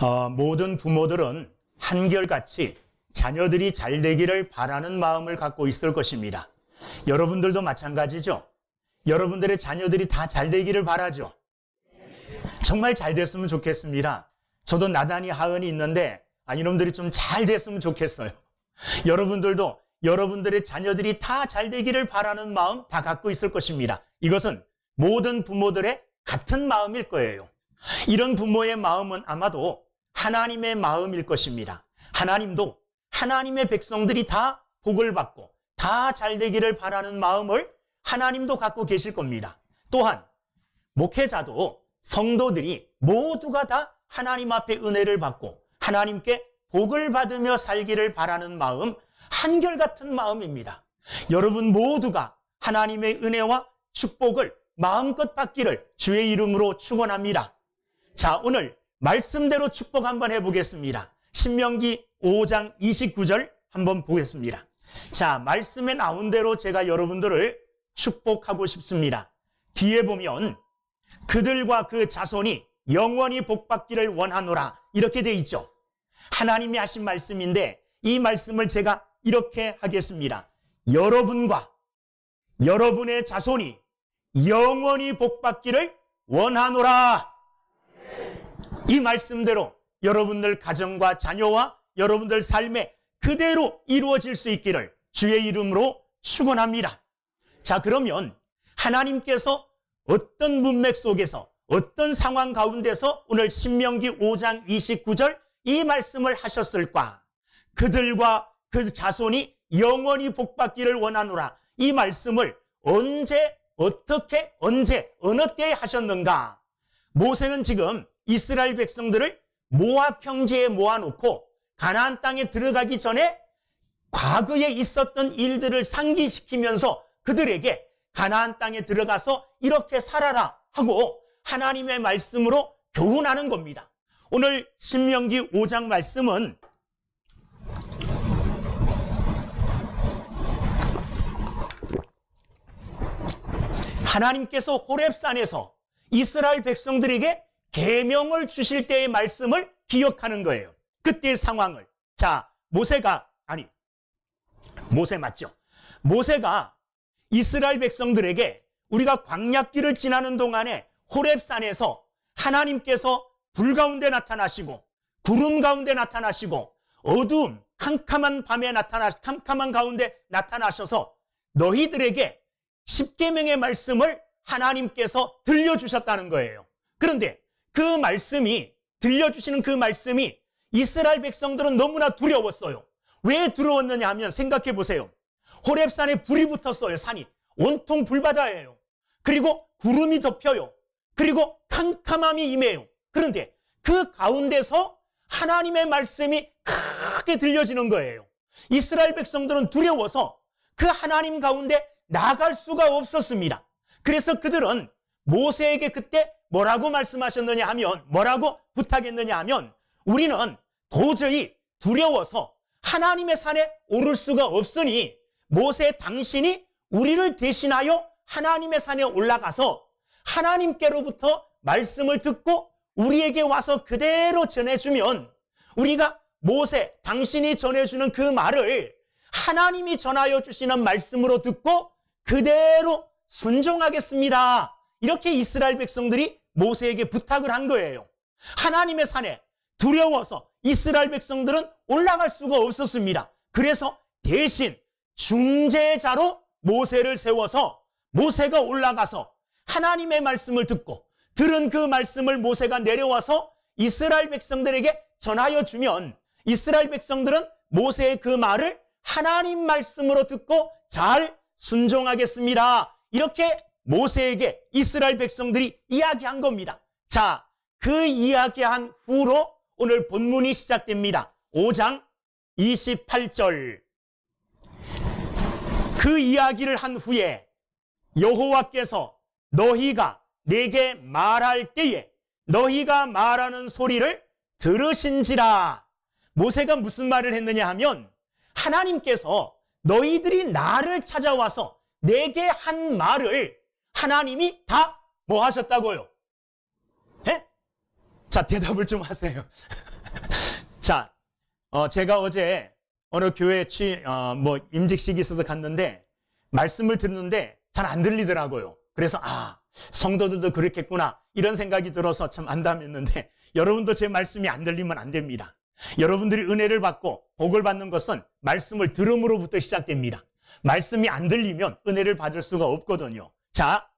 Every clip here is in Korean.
모든 부모들은 한결같이 자녀들이 잘 되기를 바라는 마음을 갖고 있을 것입니다. 여러분들도 마찬가지죠? 여러분들의 자녀들이 다 잘 되기를 바라죠? 정말 잘 됐으면 좋겠습니다. 저도 나단이 하은이 있는데 이놈들이 좀 잘 됐으면 좋겠어요. 여러분들도 여러분들의 자녀들이 다 잘 되기를 바라는 마음 다 갖고 있을 것입니다. 이것은 모든 부모들의 같은 마음일 거예요. 이런 부모의 마음은 아마도 하나님의 마음일 것입니다. 하나님도 하나님의 백성들이 다 복을 받고 다 잘 되기를 바라는 마음을 하나님도 갖고 계실 겁니다. 또한 목회자도 성도들이 모두가 다 하나님 앞에 은혜를 받고 하나님께 복을 받으며 살기를 바라는 마음, 한결같은 마음입니다. 여러분 모두가 하나님의 은혜와 축복을 마음껏 받기를 주의 이름으로 축원합니다. 자, 오늘 말씀대로 축복 한번 해보겠습니다. 신명기 5장 29절 한번 보겠습니다. 자, 말씀에 나온 대로 제가 여러분들을 축복하고 싶습니다. 뒤에 보면 그들과 그 자손이 영원히 복받기를 원하노라 이렇게 돼 있죠. 하나님이 하신 말씀인데 이 말씀을 제가 이렇게 하겠습니다. 여러분과 여러분의 자손이 영원히 복받기를 원하노라. 이 말씀대로 여러분들 가정과 자녀와 여러분들 삶에 그대로 이루어질 수 있기를 주의 이름으로 축원합니다. 자, 그러면 하나님께서 어떤 문맥 속에서 어떤 상황 가운데서 오늘 신명기 5장 29절 이 말씀을 하셨을까? 그들과 그 자손이 영원히 복받기를 원하노라. 이 말씀을 언제, 어떻게, 언제, 어느 때에 하셨는가? 모세는 지금 이스라엘 백성들을 모압 평지에 모아놓고 가나안 땅에 들어가기 전에 과거에 있었던 일들을 상기시키면서 그들에게 가나안 땅에 들어가서 이렇게 살아라 하고 하나님의 말씀으로 교훈하는 겁니다. 오늘 신명기 5장 말씀은 하나님께서 호렙산에서 이스라엘 백성들에게 계명을 주실 때의 말씀을 기억하는 거예요. 그때의 상황을. 자, 모세 맞죠? 모세가 이스라엘 백성들에게 우리가 광야길을 지나는 동안에 호렙산에서 하나님께서 불 가운데 나타나시고 구름 가운데 나타나시고 어두움 캄캄한 밤에 캄캄한 가운데 나타나셔서 너희들에게 십계명의 말씀을 하나님께서 들려주셨다는 거예요. 그런데 그 말씀이 들려주시는 그 말씀이 이스라엘 백성들은 너무나 두려웠어요. 왜 두려웠느냐 하면 생각해 보세요. 호렙산에 불이 붙었어요. 산이 온통 불바다예요. 그리고 구름이 덮여요. 그리고 캄캄함이 임해요. 그런데 그 가운데서 하나님의 말씀이 크게 들려지는 거예요. 이스라엘 백성들은 두려워서 그 하나님 가운데 나갈 수가 없었습니다. 그래서 그들은 모세에게 그때 뭐라고 말씀하셨느냐 하면, 뭐라고 부탁했느냐 하면, 우리는 도저히 두려워서 하나님의 산에 오를 수가 없으니 모세 당신이 우리를 대신하여 하나님의 산에 올라가서 하나님께로부터 말씀을 듣고 우리에게 와서 그대로 전해주면 우리가 모세 당신이 전해주는 그 말을 하나님이 전하여 주시는 말씀으로 듣고 그대로 순종하겠습니다. 이렇게 이스라엘 백성들이 모세에게 부탁을 한 거예요. 하나님의 산에 두려워서 이스라엘 백성들은 올라갈 수가 없었습니다. 그래서 대신 중재자로 모세를 세워서 모세가 올라가서 하나님의 말씀을 듣고 들은 그 말씀을 모세가 내려와서 이스라엘 백성들에게 전하여 주면 이스라엘 백성들은 모세의 그 말을 하나님 말씀으로 듣고 잘 순종하겠습니다. 이렇게 모세에게 이스라엘 백성들이 이야기한 겁니다. 자, 그 이야기한 후로 오늘 본문이 시작됩니다. 5장 28절. 그 이야기를 한 후에 여호와께서 너희가 내게 말할 때에 너희가 말하는 소리를 들으신지라. 모세가 무슨 말을 했느냐 하면 하나님께서 너희들이 나를 찾아와서 내게 한 말을 하나님이 다 뭐 하셨다고요? 예? 자, 대답을 좀 하세요. 자, 제가 어제 어느 교회 임직식이 있어서 갔는데 말씀을 듣는데 잘 안 들리더라고요. 그래서 성도들도 그렇겠구나 이런 생각이 들어서 참 안담했는데, 여러분도 제 말씀이 안 들리면 안 됩니다. 여러분들이 은혜를 받고 복을 받는 것은 말씀을 들음으로부터 시작됩니다. 말씀이 안 들리면 은혜를 받을 수가 없거든요. 자,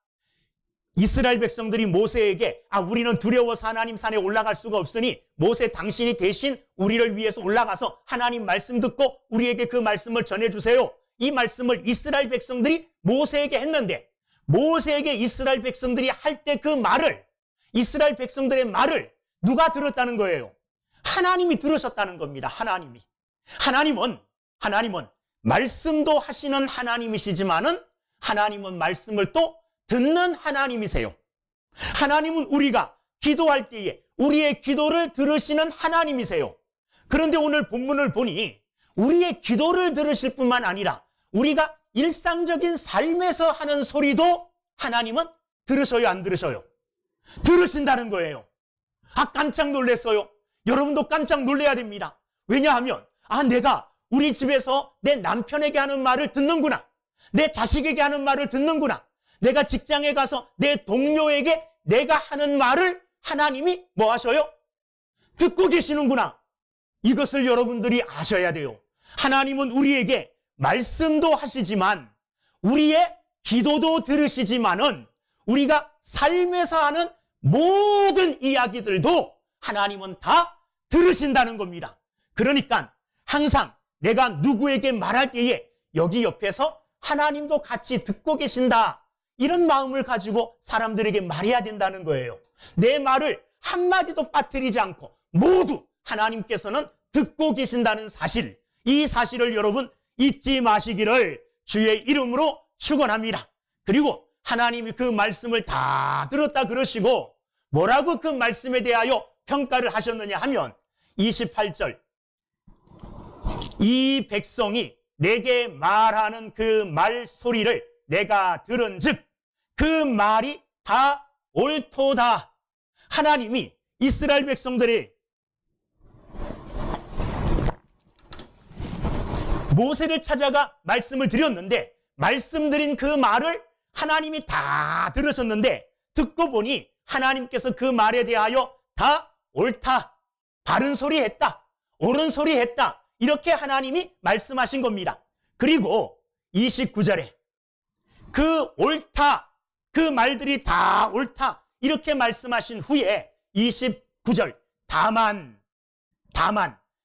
이스라엘 백성들이 모세에게 우리는 두려워서 하나님 산에 올라갈 수가 없으니 모세 당신이 대신 우리를 위해서 올라가서 하나님 말씀 듣고 우리에게 그 말씀을 전해주세요. 이 말씀을 이스라엘 백성들이 모세에게 했는데, 모세에게 이스라엘 백성들이 할 때 그 말을, 이스라엘 백성들의 말을 누가 들었다는 거예요? 하나님이 들으셨다는 겁니다. 하나님은 말씀도 하시는 하나님이시지만은 하나님은 말씀을 또 듣는 하나님이세요. 하나님은 우리가 기도할 때에 우리의 기도를 들으시는 하나님이세요. 그런데 오늘 본문을 보니 우리의 기도를 들으실 뿐만 아니라 우리가 일상적인 삶에서 하는 소리도 하나님은 들으셔요, 안 들으셔요? 들으신다는 거예요. 깜짝 놀랐어요. 여러분도 깜짝 놀라야 됩니다. 왜냐하면 내가 우리 집에서 내 남편에게 하는 말을 듣는구나, 내 자식에게 하는 말을 듣는구나, 내가 직장에 가서 내 동료에게 내가 하는 말을 하나님이 뭐 하셔요? 듣고 계시는구나. 이것을 여러분들이 아셔야 돼요. 하나님은 우리에게 말씀도 하시지만 우리의 기도도 들으시지만은 우리가 삶에서 하는 모든 이야기들도 하나님은 다 들으신다는 겁니다. 그러니까 항상 내가 누구에게 말할 때에 여기 옆에서 하나님도 같이 듣고 계신다, 이런 마음을 가지고 사람들에게 말해야 된다는 거예요. 내 말을 한마디도 빠뜨리지 않고 모두 하나님께서는 듣고 계신다는 사실, 이 사실을 여러분 잊지 마시기를 주의 이름으로 축원합니다. 그리고 하나님이 그 말씀을 다 들었다 그러시고 뭐라고 그 말씀에 대하여 평가를 하셨느냐 하면 28절, 이 백성이 내게 말하는 그 말소리를 내가 들은즉 그 말이 다 옳도다. 하나님이 이스라엘 백성들이 모세를 찾아가 말씀을 드렸는데, 말씀드린 그 말을 하나님이 다 들으셨는데, 듣고 보니 하나님께서 그 말에 대하여 다 옳다, 바른 소리 했다, 옳은 소리 했다, 이렇게 하나님이 말씀하신 겁니다. 그리고 29절에 그 옳다, 그 말들이 다 옳다 이렇게 말씀하신 후에 29절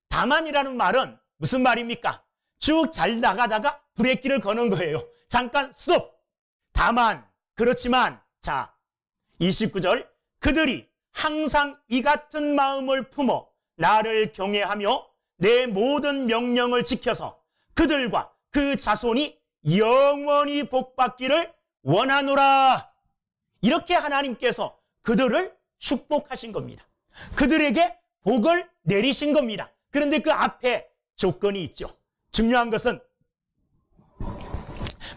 다만이라는 말은 무슨 말입니까? 쭉 잘 나가다가 브레이크를 거는 거예요. 잠깐 스톱. 다만, 그렇지만, 자, 29절, 그들이 항상 이 같은 마음을 품어 나를 경외하며 내 모든 명령을 지켜서 그들과 그 자손이 영원히 복받기를 원하노라. 이렇게 하나님께서 그들을 축복하신 겁니다. 그들에게 복을 내리신 겁니다. 그런데 그 앞에 조건이 있죠. 중요한 것은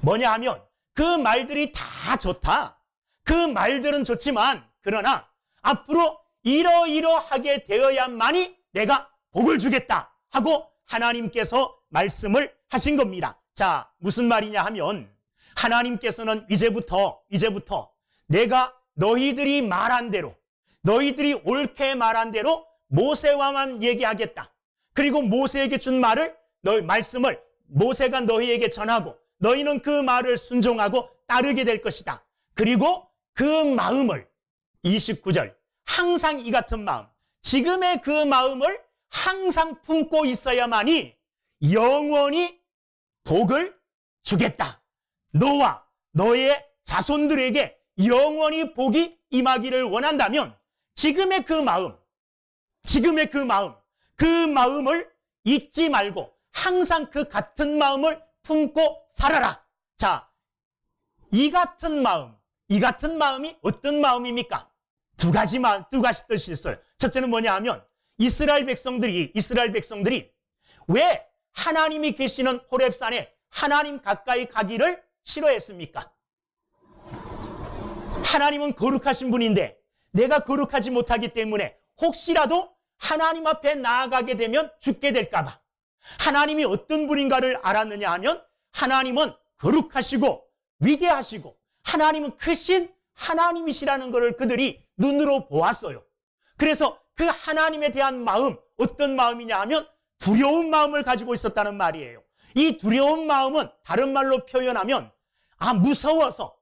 뭐냐 하면 그 말들이 다 좋다, 그 말들은 좋지만 그러나 앞으로 이러이러하게 되어야만이 내가 복을 주겠다 하고 하나님께서 말씀을 하신 겁니다. 자, 무슨 말이냐 하면 하나님께서는 이제부터 내가 너희들이 말한 대로, 너희들이 옳게 말한 대로 모세와만 얘기하겠다. 그리고 모세에게 준 말씀을 모세가 너희에게 전하고 너희는 그 말을 순종하고 따르게 될 것이다. 그리고 그 마음을 29절, 항상 이 같은 마음, 지금의 그 마음을 항상 품고 있어야만이 영원히 복을 주겠다. 너와 너의 자손들에게 영원히 복이 임하기를 원한다면 지금의 그 마음을 잊지 말고 항상 그 같은 마음을 품고 살아라. 자, 이 같은 마음이 어떤 마음입니까? 두 가지 뜻이 있어요. 첫째는 뭐냐 하면 이스라엘 백성들이 왜 하나님이 계시는 호렙산에 하나님 가까이 가기를 싫어했습니까? 하나님은 거룩하신 분인데 내가 거룩하지 못하기 때문에 혹시라도 하나님 앞에 나아가게 되면 죽게 될까 봐. 하나님이 어떤 분인가를 알았느냐 하면 하나님은 거룩하시고 위대하시고 하나님은 크신 하나님이시라는 것을 그들이 눈으로 보았어요. 그래서 그 하나님에 대한 마음, 어떤 마음이냐 하면 두려운 마음을 가지고 있었다는 말이에요. 이 두려운 마음은 다른 말로 표현하면 무서워서,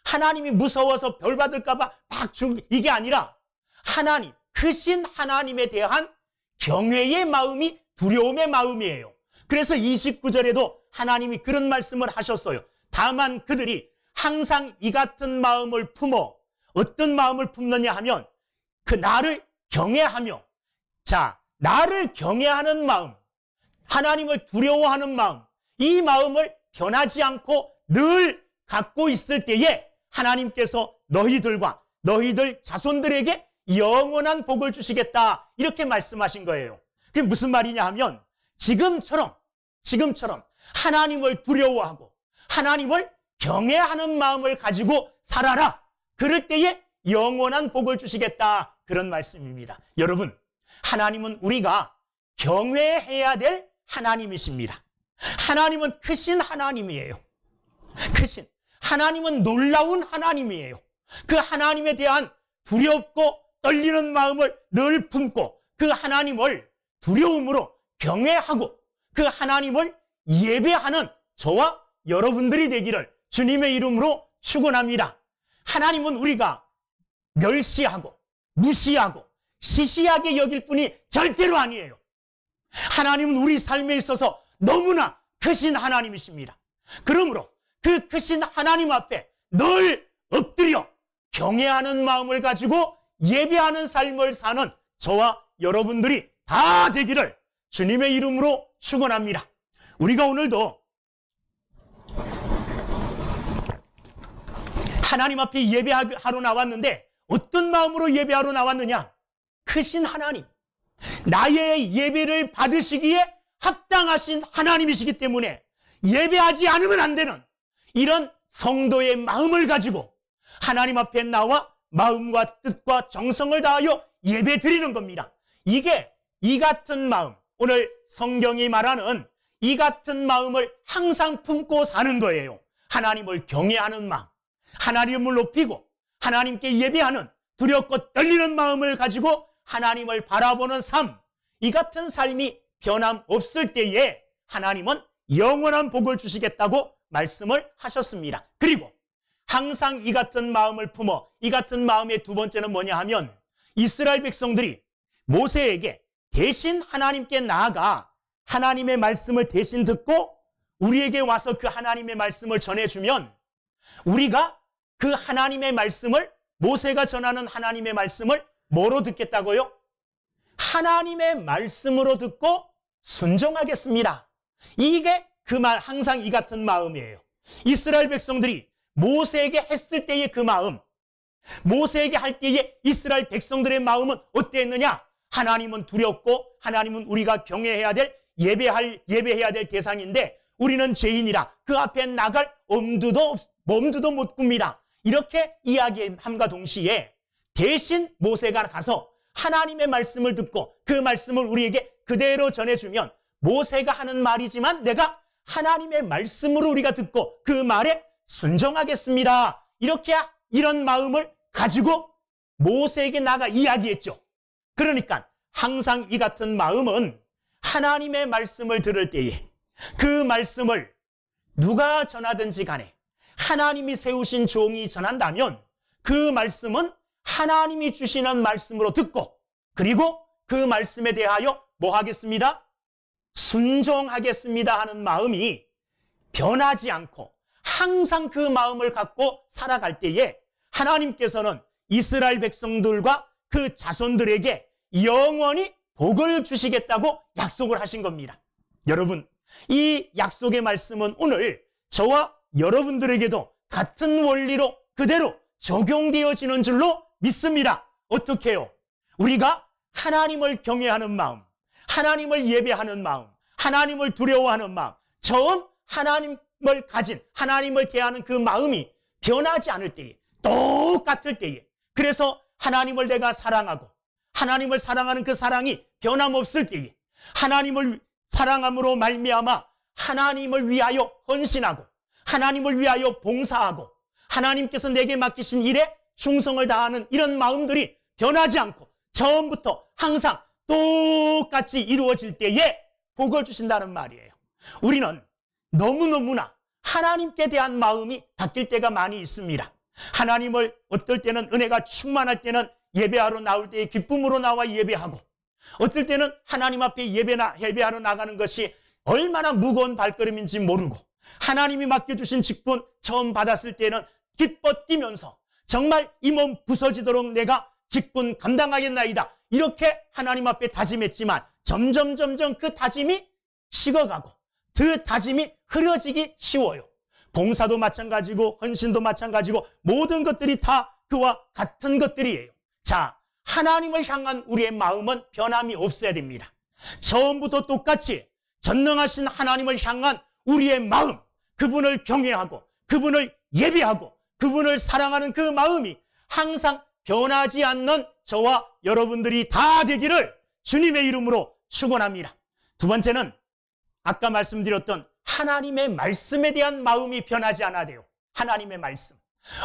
하나님이 무서워서 벌 받을까 봐 막 이게 아니라 하나님, 크신 하나님에 대한 경외의 마음이 두려움의 마음이에요. 그래서 29절에도 하나님이 그런 말씀을 하셨어요. 다만 그들이 항상 이 같은 마음을 품어, 어떤 마음을 품느냐 하면 그 나를 경외하며, 자, 나를 경외하는 마음, 하나님을 두려워하는 마음, 이 마음을 변하지 않고 늘 갖고 있을 때에 하나님께서 너희들과 너희들 자손들에게 영원한 복을 주시겠다, 이렇게 말씀하신 거예요. 그게 무슨 말이냐 하면 지금처럼 하나님을 두려워하고 하나님을 경외하는 마음을 가지고 살아라. 그럴 때에 영원한 복을 주시겠다, 그런 말씀입니다. 여러분, 하나님은 우리가 경외해야 될 하나님이십니다. 하나님은 크신 하나님이에요. 크신 하나님은 놀라운 하나님이에요. 그 하나님에 대한 두렵고 떨리는 마음을 늘 품고 그 하나님을 두려움으로 경외하고 그 하나님을 예배하는 저와 여러분들이 되기를 주님의 이름으로 축원합니다. 하나님은 우리가 멸시하고 무시하고 시시하게 여길 뿐이 절대로 아니에요. 하나님은 우리 삶에 있어서 너무나 크신 하나님이십니다. 그러므로 그 크신 하나님 앞에 늘 엎드려 경외하는 마음을 가지고 예배하는 삶을 사는 저와 여러분들이 다 되기를 주님의 이름으로 축원합니다. 우리가 오늘도 하나님 앞에 예배하러 나왔는데 어떤 마음으로 예배하러 나왔느냐? 크신 하나님, 나의 예배를 받으시기에 합당하신 하나님이시기 때문에 예배하지 않으면 안 되는 이런 성도의 마음을 가지고 하나님 앞에 나와 마음과 뜻과 정성을 다하여 예배 드리는 겁니다. 이게 이 같은 마음, 오늘 성경이 말하는 이 같은 마음을 항상 품고 사는 거예요. 하나님을 경외하는 마음, 하나님을 높이고 하나님께 예배하는 두렵고 떨리는 마음을 가지고 하나님을 바라보는 삶, 이 같은 삶이 변함없을 때에 하나님은 영원한 복을 주시겠다고 말씀을 하셨습니다. 그리고 항상 이 같은 마음을 품어, 이 같은 마음의 두 번째는 뭐냐 하면 이스라엘 백성들이 모세에게 대신 하나님께 나아가 하나님의 말씀을 대신 듣고 우리에게 와서 그 하나님의 말씀을 전해주면 우리가 그 하나님의 말씀을, 모세가 전하는 하나님의 말씀을 뭐로 듣겠다고요? 하나님의 말씀으로 듣고 순종하겠습니다. 이게 그 말, 항상 이 같은 마음이에요. 이스라엘 백성들이 모세에게 했을 때의 그 마음, 모세에게 할 때의 이스라엘 백성들의 마음은 어땠느냐? 하나님은 두렵고 하나님은 우리가 경외해야 될, 예배해야 될 대상인데 우리는 죄인이라 그 앞에 나갈 몸두도 못 굽니다. 이렇게 이야기함과 동시에 대신 모세가 가서 하나님의 말씀을 듣고 그 말씀을 우리에게 그대로 전해주면 모세가 하는 말이지만 내가 하나님의 말씀으로 우리가 듣고 그 말에 순종하겠습니다. 이렇게 이런 마음을 가지고 모세에게 나가 이야기했죠. 그러니까 항상 이 같은 마음은 하나님의 말씀을 들을 때에 그 말씀을 누가 전하든지 간에 하나님이 세우신 종이 전한다면 그 말씀은 하나님이 주시는 말씀으로 듣고 그리고 그 말씀에 대하여 뭐 하겠습니다? 순종하겠습니다 하는 마음이 변하지 않고 항상 그 마음을 갖고 살아갈 때에 하나님께서는 이스라엘 백성들과 그 자손들에게 영원히 복을 주시겠다고 약속을 하신 겁니다. 여러분, 이 약속의 말씀은 오늘 저와 여러분들에게도 같은 원리로 그대로 적용되어지는 줄로 믿습니다. 어떻게 해요? 우리가 하나님을 경외하는 마음, 하나님을 예배하는 마음, 하나님을 두려워하는 마음, 처음 하나님을 가진, 하나님을 대하는 그 마음이 변하지 않을 때에, 똑같을 때에, 그래서 하나님을 내가 사랑하고 하나님을 사랑하는 그 사랑이 변함없을 때에 하나님을 사랑함으로 말미암아 하나님을 위하여 헌신하고 하나님을 위하여 봉사하고 하나님께서 내게 맡기신 일에 충성을 다하는 이런 마음들이 변하지 않고 처음부터 항상 똑같이 이루어질 때에 복을 주신다는 말이에요. 우리는 너무너무나 하나님께 대한 마음이 바뀔 때가 많이 있습니다. 하나님을 어떨 때는 은혜가 충만할 때는 예배하러 나올 때에 기쁨으로 나와 예배하고, 어떨 때는 하나님 앞에 예배하러 나가는 것이 얼마나 무거운 발걸음인지 모르고, 하나님이 맡겨주신 직분 처음 받았을 때는 기뻐 뛰면서 정말 이 몸 부서지도록 내가 직분 감당하겠나이다, 이렇게 하나님 앞에 다짐했지만 점점 그 다짐이 식어가고 그 다짐이 흐려지기 쉬워요. 봉사도 마찬가지고 헌신도 마찬가지고 모든 것들이 다 그와 같은 것들이에요. 자, 하나님을 향한 우리의 마음은 변함이 없어야 됩니다. 처음부터 똑같이 전능하신 하나님을 향한 우리의 마음, 그분을 경외하고 그분을 예배하고 그분을 사랑하는 그 마음이 항상 변하지 않는 저와 여러분들이 다 되기를 주님의 이름으로 축원합니다. 두 번째는 아까 말씀드렸던 하나님의 말씀에 대한 마음이 변하지 않아야 돼요. 하나님의 말씀,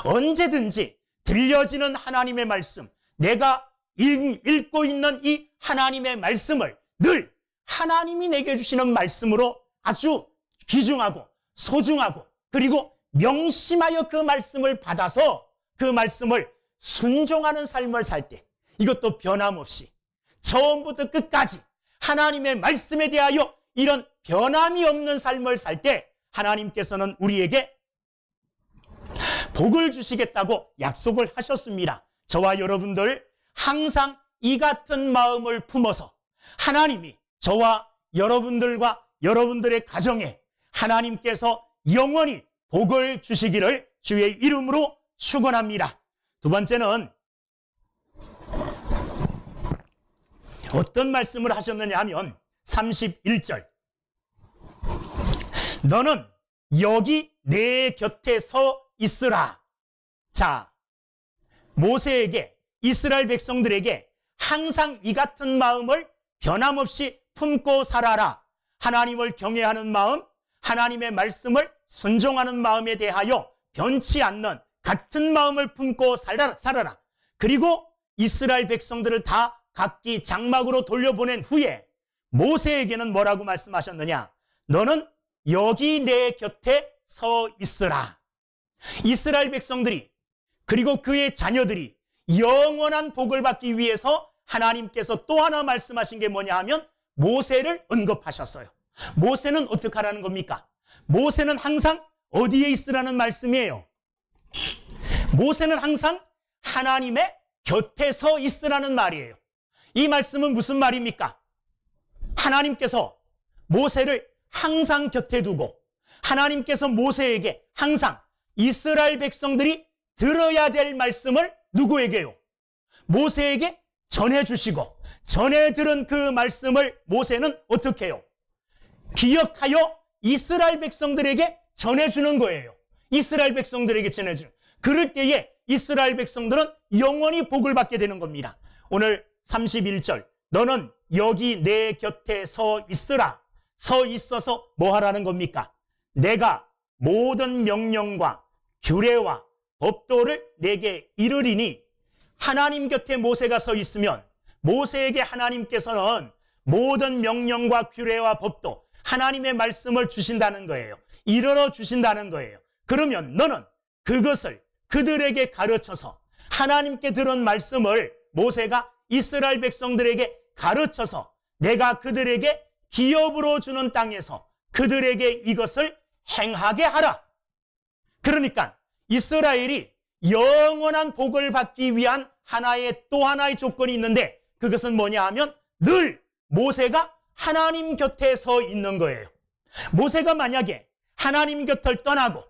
언제든지 들려지는 하나님의 말씀, 내가 읽고 있는 이 하나님의 말씀을 늘 하나님이 내게 주시는 말씀으로 아주 귀중하고 소중하고 그리고 명심하여 그 말씀을 받아서 그 말씀을 순종하는 삶을 살 때, 이것도 변함없이 처음부터 끝까지 하나님의 말씀에 대하여 이런 변함이 없는 삶을 살 때 하나님께서는 우리에게 복을 주시겠다고 약속을 하셨습니다. 저와 여러분들 항상 이 같은 마음을 품어서 하나님이 저와 여러분들과 여러분들의 가정에 하나님께서 영원히 복을 주시기를 주의 이름으로 축원합니다. 두 번째는 어떤 말씀을 하셨느냐 하면 31절, 너는 여기 내 곁에 서 있으라. 자, 모세에게, 이스라엘 백성들에게 항상 이 같은 마음을 변함없이 품고 살아라. 하나님을 경외하는 마음, 하나님의 말씀을 순종하는 마음에 대하여 변치 않는 같은 마음을 품고 살아라. 그리고 이스라엘 백성들을 다 각기 장막으로 돌려보낸 후에 모세에게는 뭐라고 말씀하셨느냐? 너는 여기 내 곁에 서 있으라. 이스라엘 백성들이 그리고 그의 자녀들이 영원한 복을 받기 위해서 하나님께서 또 하나 말씀하신 게 뭐냐 하면 모세를 언급하셨어요. 모세는 어떻게 하라는 겁니까? 모세는 항상 어디에 있으라는 말씀이에요? 모세는 항상 하나님의 곁에 서 있으라는 말이에요. 이 말씀은 무슨 말입니까? 하나님께서 모세를 항상 곁에 두고 하나님께서 모세에게 항상 이스라엘 백성들이 들어야 될 말씀을 누구에게요? 모세에게 전해주시고, 전해 들은 그 말씀을 모세는 어떻게 해요? 기억하여 이스라엘 백성들에게 전해주는 거예요. 이스라엘 백성들에게 전해주는. 그럴 때에 이스라엘 백성들은 영원히 복을 받게 되는 겁니다. 오늘 31절, 너는 여기 내 곁에 서 있으라. 서 있어서 뭐 하라는 겁니까? 내가 모든 명령과 규례와 법도를 내게 이르리니, 하나님 곁에 모세가 서 있으면 모세에게 하나님께서는 모든 명령과 규례와 법도, 하나님의 말씀을 주신다는 거예요. 이르러 주신다는 거예요. 그러면 너는 그것을 그들에게 가르쳐서, 하나님께 들은 말씀을 모세가 이스라엘 백성들에게 가르쳐서 내가 그들에게 기업으로 주는 땅에서 그들에게 이것을 행하게 하라. 그러니까 이스라엘이 영원한 복을 받기 위한 또 하나의 조건이 있는데, 그것은 뭐냐 하면 늘 모세가 하나님 곁에 서 있는 거예요. 모세가 만약에 하나님 곁을 떠나고,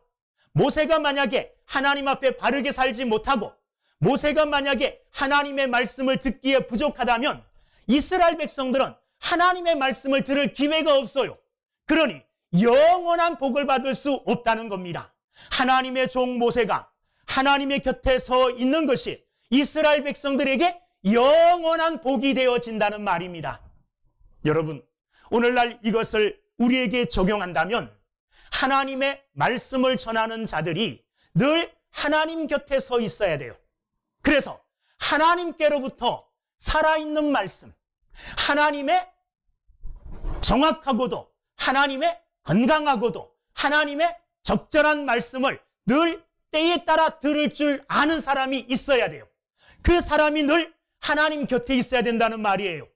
모세가 만약에 하나님 앞에 바르게 살지 못하고, 모세가 만약에 하나님의 말씀을 듣기에 부족하다면 이스라엘 백성들은 하나님의 말씀을 들을 기회가 없어요. 그러니 영원한 복을 받을 수 없다는 겁니다. 하나님의 종 모세가 하나님의 곁에 서 있는 것이 이스라엘 백성들에게 영원한 복이 되어진다는 말입니다. 여러분, 오늘날 이것을 우리에게 적용한다면 하나님의 말씀을 전하는 자들이 늘 하나님 곁에 서 있어야 돼요. 그래서 하나님께로부터 살아있는 말씀, 하나님의 정확하고도 하나님의 건강하고도 하나님의 적절한 말씀을 늘 때에 따라 들을 줄 아는 사람이 있어야 돼요. 그 사람이 늘 하나님 곁에 있어야 된다는 말이에요.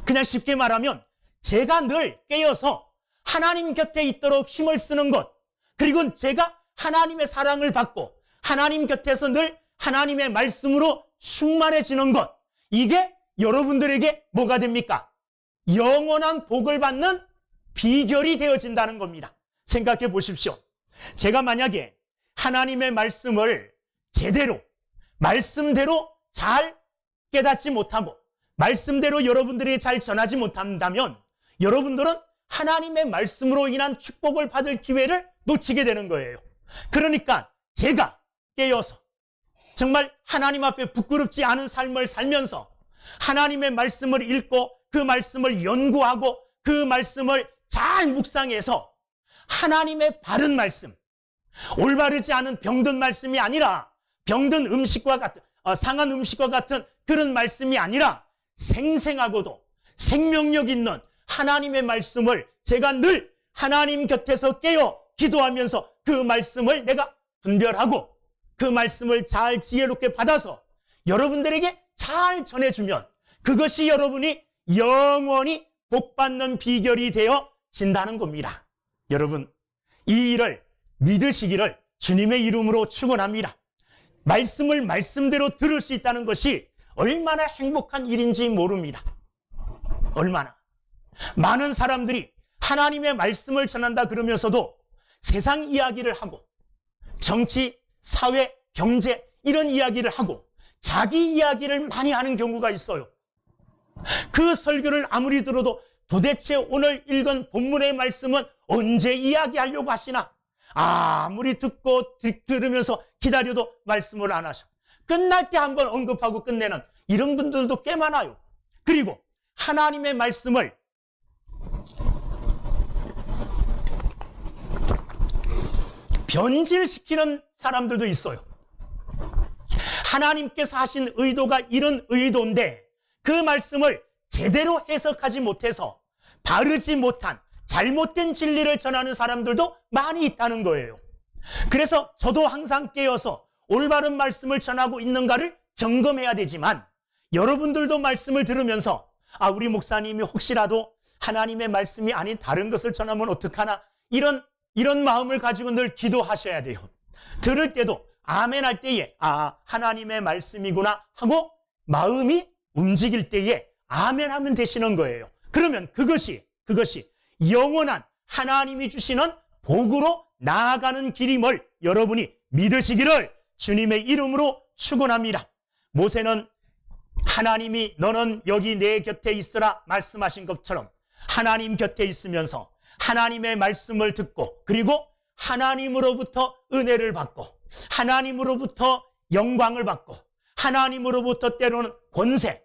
그냥 쉽게 말하면 제가 늘 깨어서 하나님 곁에 있도록 힘을 쓰는 것, 그리고 제가 하나님의 사랑을 받고 하나님 곁에서 늘 하나님의 말씀으로 충만해지는 것, 이게 여러분들에게 뭐가 됩니까? 영원한 복을 받는 비결이 되어진다는 겁니다. 생각해 보십시오. 제가 만약에 하나님의 말씀을 제대로, 말씀대로 잘 깨닫지 못하고 말씀대로 여러분들이 잘 전하지 못한다면 여러분들은 하나님의 말씀으로 인한 축복을 받을 기회를 놓치게 되는 거예요. 그러니까 제가 깨어서 정말 하나님 앞에 부끄럽지 않은 삶을 살면서 하나님의 말씀을 읽고 그 말씀을 연구하고 그 말씀을 잘 묵상해서 하나님의 바른 말씀, 올바르지 않은 병든 말씀이 아니라 병든 음식과 같은, 상한 음식과 같은 그런 말씀이 아니라 생생하고도 생명력 있는 하나님의 말씀을 제가 늘 하나님 곁에서 깨어 기도하면서 그 말씀을 내가 분별하고 그 말씀을 잘 지혜롭게 받아서 여러분들에게 잘 전해주면 그것이 여러분이 영원히 복받는 비결이 되어진다는 겁니다. 여러분, 이 일을 믿으시기를 주님의 이름으로 축원합니다. 말씀을 말씀대로 들을 수 있다는 것이 얼마나 행복한 일인지 모릅니다. 얼마나 많은 사람들이 하나님의 말씀을 전한다 그러면서도 세상 이야기를 하고 정치, 사회, 경제 이런 이야기를 하고 자기 이야기를 많이 하는 경우가 있어요. 그 설교를 아무리 들어도 도대체 오늘 읽은 본문의 말씀은 언제 이야기하려고 하시나? 아무리 듣고 들으면서 기다려도 말씀을 안 하셔. 끝날 때 한번 언급하고 끝내는 이런 분들도 꽤 많아요. 그리고 하나님의 말씀을 변질시키는 사람들도 있어요. 하나님께서 하신 의도가 이런 의도인데 그 말씀을 제대로 해석하지 못해서 바르지 못한 잘못된 진리를 전하는 사람들도 많이 있다는 거예요. 그래서 저도 항상 깨어서 올바른 말씀을 전하고 있는가를 점검해야 되지만 여러분들도 말씀을 들으면서 우리 목사님이 혹시라도 하나님의 말씀이 아닌 다른 것을 전하면 어떡하나 이런 마음을 가지고 늘 기도하셔야 돼요. 들을 때도 아멘 할 때에 하나님의 말씀이구나 하고 마음이 움직일 때에 아멘 하면 되시는 거예요. 그러면 그것이 영원한 하나님이 주시는 복으로 나아가는 길임을 여러분이 믿으시기를 주님의 이름으로 축원합니다. 모세는 하나님이 너는 여기 내 곁에 있으라 말씀하신 것처럼 하나님 곁에 있으면서 하나님의 말씀을 듣고 그리고 하나님으로부터 은혜를 받고 하나님으로부터 영광을 받고 하나님으로부터 때로는 권세,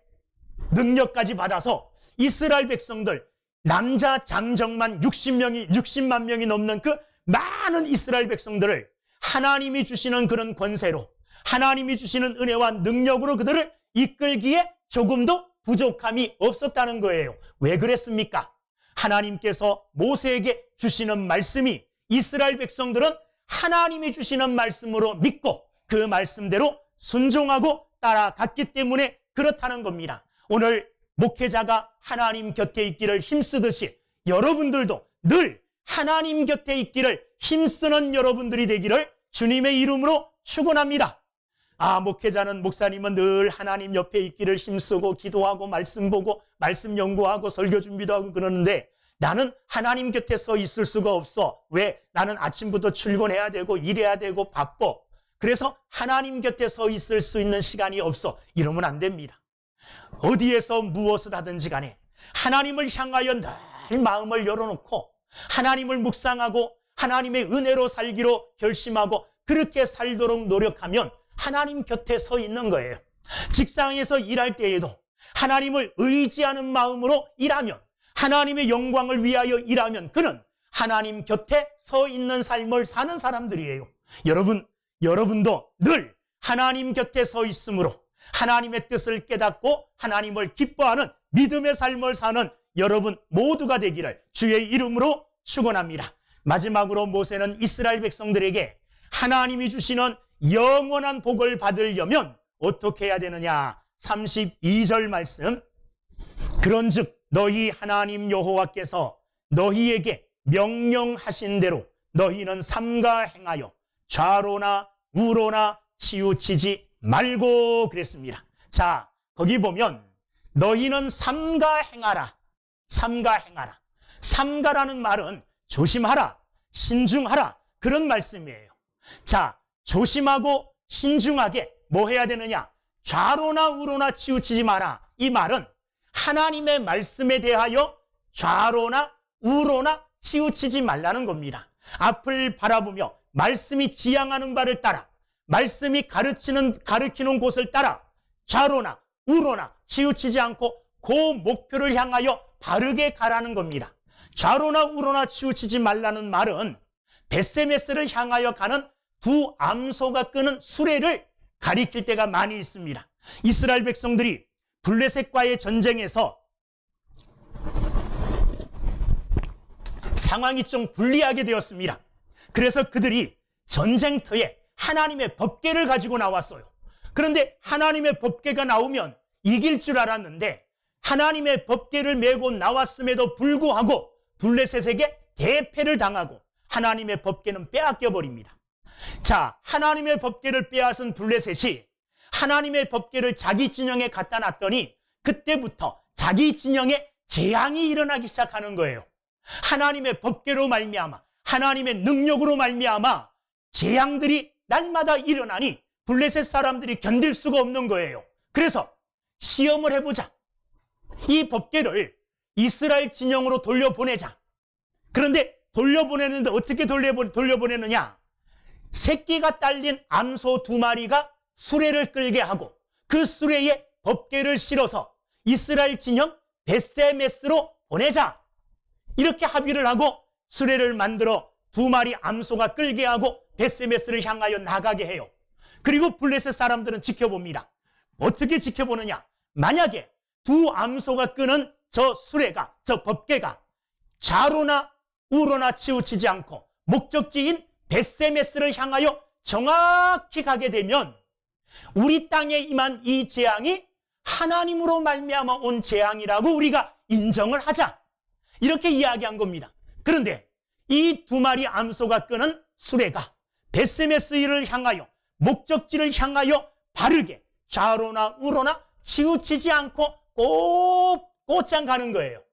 능력까지 받아서 이스라엘 백성들 남자 장정만 60만 명이 넘는 그 많은 이스라엘 백성들을 하나님이 주시는 그런 권세로 하나님이 주시는 은혜와 능력으로 그들을 이끌기에 조금도 부족함이 없었다는 거예요. 왜 그랬습니까? 하나님께서 모세에게 주시는 말씀이 이스라엘 백성들은 하나님이 주시는 말씀으로 믿고 그 말씀대로 순종하고 따라갔기 때문에 그렇다는 겁니다. 오늘 목회자가 하나님 곁에 있기를 힘쓰듯이 여러분들도 늘 하나님 곁에 있기를 힘쓰는 여러분들이 되기를 주님의 이름으로 축원합니다. 목회자는 목사님은 늘 하나님 옆에 있기를 힘쓰고 기도하고 말씀 보고 말씀 연구하고 설교 준비도 하고 그러는데 나는 하나님 곁에 서 있을 수가 없어. 왜? 나는 아침부터 출근해야 되고 일해야 되고 바빠. 그래서 하나님 곁에 서 있을 수 있는 시간이 없어. 이러면 안 됩니다. 어디에서 무엇을 하든지 간에 하나님을 향하여 늘 마음을 열어놓고 하나님을 묵상하고 하나님의 은혜로 살기로 결심하고 그렇게 살도록 노력하면 하나님 곁에 서 있는 거예요. 직장에서 일할 때에도 하나님을 의지하는 마음으로 일하면, 하나님의 영광을 위하여 일하면 그는 하나님 곁에 서 있는 삶을 사는 사람들이에요. 여러분도 늘 하나님 곁에 서 있으므로 하나님의 뜻을 깨닫고 하나님을 기뻐하는 믿음의 삶을 사는 여러분 모두가 되기를 주의 이름으로 축원합니다. 마지막으로 모세는 이스라엘 백성들에게 하나님이 주시는 영원한 복을 받으려면 어떻게 해야 되느냐? 32절 말씀. 그런즉 너희 하나님 여호와께서 너희에게 명령하신 대로 너희는 삼가 행하여 좌로나 우로나 치우치지 말고 그랬습니다. 자, 거기 보면 너희는 삼가 행하라. 삼가 행하라. 삼가라는 말은 조심하라, 신중하라, 그런 말씀이에요. 자, 조심하고 신중하게 뭐 해야 되느냐? 좌로나 우로나 치우치지 마라. 이 말은 하나님의 말씀에 대하여 좌로나 우로나 치우치지 말라는 겁니다. 앞을 바라보며 말씀이 지향하는 바를 따라, 말씀이 가르치는 곳을 따라 좌로나 우로나 치우치지 않고 그 목표를 향하여 바르게 가라는 겁니다. 좌로나 우로나 치우치지 말라는 말은 벳세메스를 향하여 가는 두 암소가 끄는 수레를 가리킬 때가 많이 있습니다. 이스라엘 백성들이 블레셋과의 전쟁에서 상황이 좀 불리하게 되었습니다. 그래서 그들이 전쟁터에 하나님의 법궤를 가지고 나왔어요. 그런데 하나님의 법궤가 나오면 이길 줄 알았는데 하나님의 법궤를 메고 나왔음에도 불구하고 블레셋에게 대패를 당하고 하나님의 법궤는 빼앗겨 버립니다. 자, 하나님의 법궤를 빼앗은 블레셋이 하나님의 법궤를 자기 진영에 갖다 놨더니 그때부터 자기 진영에 재앙이 일어나기 시작하는 거예요. 하나님의 법궤로 말미암아, 하나님의 능력으로 말미암아 재앙들이 날마다 일어나니 블레셋 사람들이 견딜 수가 없는 거예요. 그래서 시험을 해보자. 이 법궤를 이스라엘 진영으로 돌려보내자. 그런데 돌려보내는데 어떻게 돌려보내느냐? 새끼가 딸린 암소 2마리가 수레를 끌게 하고 그 수레에 법궤를 실어서 이스라엘 진영 벳세메스로 보내자. 이렇게 합의를 하고 수레를 만들어 2마리 암소가 끌게 하고 벳세메스를 향하여 나가게 해요. 그리고 블레셋 사람들은 지켜봅니다. 어떻게 지켜보느냐? 만약에 두 암소가 끄는 저 수레가, 저 법궤가 좌로나 우로나 치우치지 않고 목적지인 벳세메스를 향하여 정확히 가게 되면 우리 땅에 임한 이 재앙이 하나님으로 말미암아 온 재앙이라고 우리가 인정을 하자. 이렇게 이야기한 겁니다. 그런데 이 2마리 암소가 끄는 수레가 벳세메스를 향하여 목적지를 향하여 바르게 좌로나 우로나 치우치지 않고 곧장 가는 거예요.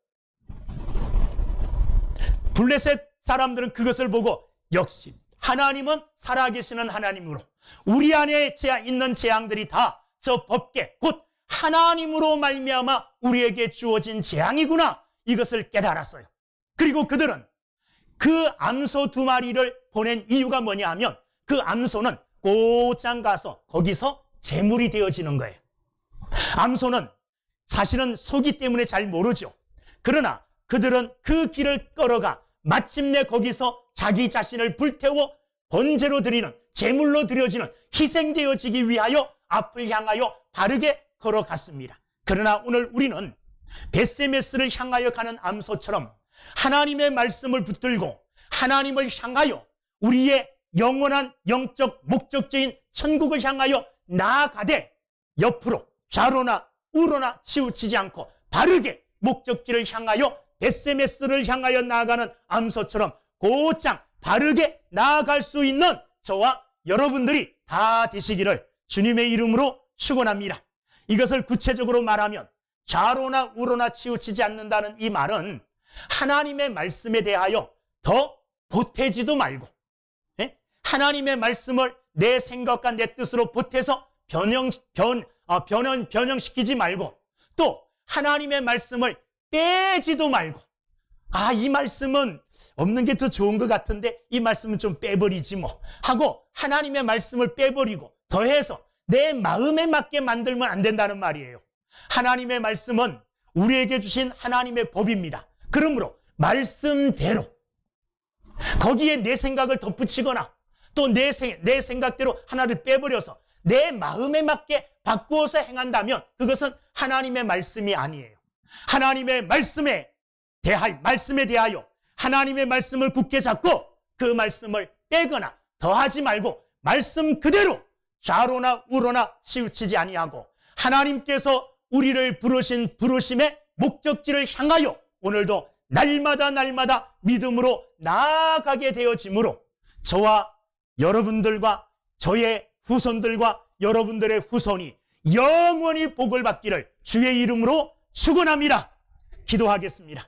블레셋 사람들은 그것을 보고 역시 하나님은 살아계시는 하나님으로 우리 안에 있는 재앙들이 다 저 법궤 곧 하나님으로 말미암아 우리에게 주어진 재앙이구나, 이것을 깨달았어요. 그리고 그들은 그 암소 2마리를 보낸 이유가 뭐냐 하면 그 암소는 곧장 가서 거기서 제물이 되어지는 거예요. 암소는 사실은 소기 때문에 잘 모르죠. 그러나 그들은 그 길을 걸어가 마침내 거기서 자기 자신을 불태워 번제로 드리는, 제물로 드려지는, 희생되어지기 위하여 앞을 향하여 바르게 걸어갔습니다. 그러나 오늘 우리는 벳세메스를 향하여 가는 암소처럼 하나님의 말씀을 붙들고 하나님을 향하여 우리의 영원한 영적 목적지인 천국을 향하여 나아가되 옆으로 좌로나 우로나 치우치지 않고 바르게 목적지를 향하여 벳세메스를 향하여 나아가는 암소처럼 곧장 바르게 나아갈 수 있는 저와 여러분들이 다 되시기를 주님의 이름으로 축원합니다. 이것을 구체적으로 말하면 좌로나 우로나 치우치지 않는다는 이 말은 하나님의 말씀에 대하여 더 보태지도 말고, 하나님의 말씀을 내 생각과 내 뜻으로 보태서 변형시키지 말고, 또 하나님의 말씀을 빼지도 말고, 이 말씀은 없는 게 더 좋은 것 같은데 이 말씀은 좀 빼버리지 뭐 하고 하나님의 말씀을 빼버리고 더해서 내 마음에 맞게 만들면 안 된다는 말이에요. 하나님의 말씀은 우리에게 주신 하나님의 법입니다. 그러므로 말씀대로 거기에 내 생각을 덧붙이거나 또 내 생각대로 하나를 빼버려서 내 마음에 맞게 바꾸어서 행한다면 그것은 하나님의 말씀이 아니에요. 하나님의 말씀에 대하여 하나님의 말씀을 굳게 잡고 그 말씀을 빼거나 더하지 말고 말씀 그대로 좌로나 우로나 치우치지 아니하고 하나님께서 우리를 부르신 부르심의 목적지를 향하여 오늘도 날마다 믿음으로 나아가게 되어지므로 저와 여러분들과 저의 후손들과 여러분들의 후손이 영원히 복을 받기를 주의 이름으로 축원합니다. 기도하겠습니다.